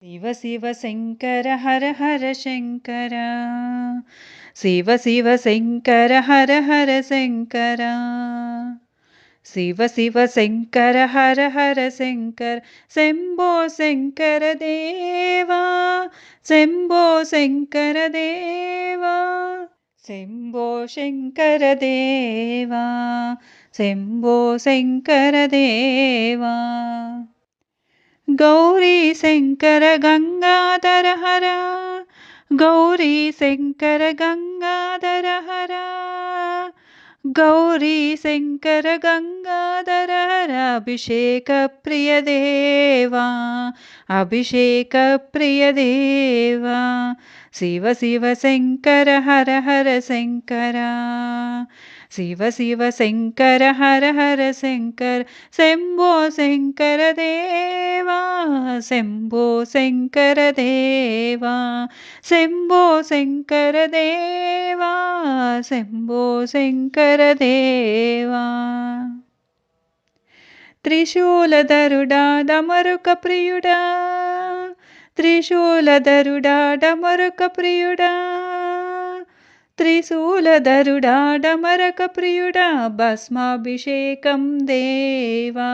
शिव शिव शङ्कर हर हर शङ्कर शिव शिव शङ्कर हर हर शङ्कर शिव शिव शङ्कर हर हर शङ्कर शम्भो शङ्कर देवा शम्भो शङ्कर देवा शम्भो शङ्कर देवा शम्भो शङ्कर देवा गौरी शङ्कर गङ्गाधर हर गौरी शङ्कर गङ्गाधर हर गौरी शङ्कर गङ्गाधर हर अभिषेक प्रिय देवा अभिषेक प्रिय देवा शिव शिव शङ्कर हर हर शङ्कर शिव शिव शङ्कर हर हर शङ्कर शम्भो शङ्कर देवा शम्भो शङ्कर देवा शम्भो शङ्कर देवा शम्भो शङ्कर देवा त्रिशूलधरुडा डमरुक प्रियुडा त्रिशूलधरुडा डमरुक प्रियुडा त्रिशूलधरुडा डमरक प्रियुडा भस्माभिषेकं देवा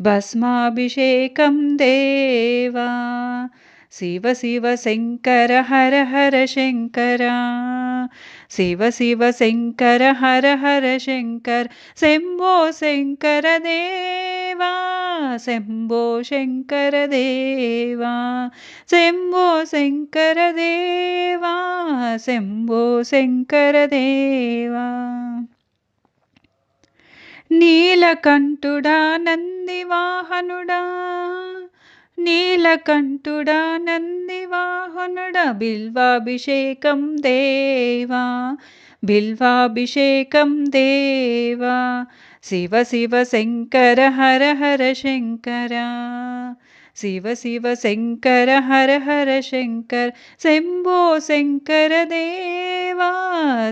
भस्माभिषेकं देवा शिव शिव शङ्कर हर हर शङ्कर शिव शिव शङ्कर हर हर शङ्कर शम्भो शङ्कर देवा शम्भो शङ्कर देवा शम्भो शङ्कर देवा शम्भो शङ्कर देवा नीलकण्ठुडा नन्दिवाहनुडा नीलकण्ठुडा नन्दिवाहनुडा बिल्वाभिषेकं देवा बिल्वाभिषेकं देवा शिव शिव शङ्कर हर हर शङ्कर शिव शिव शङ्कर हर हर शङ्कर शम्भो शङ्कर देवा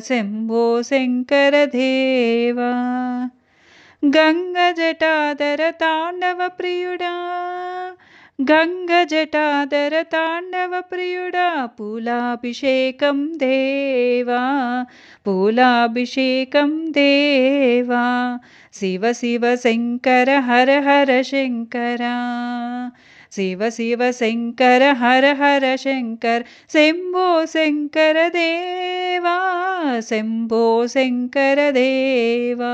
शम्भो शङ्कर देवा गङ्गजटाधर ताण्डव प्रियुडा गङ्गजटाधर ताण्डव प्रियुडा पूलाभिषेकं देवा पूलाभिषेकं देवा शिव शिव शङ्कर हर हर शङ्कर शिव शिव शङ्कर हर हर शङ्कर शम्भो शङ्कर देवा शम्भो शङ्कर देवा।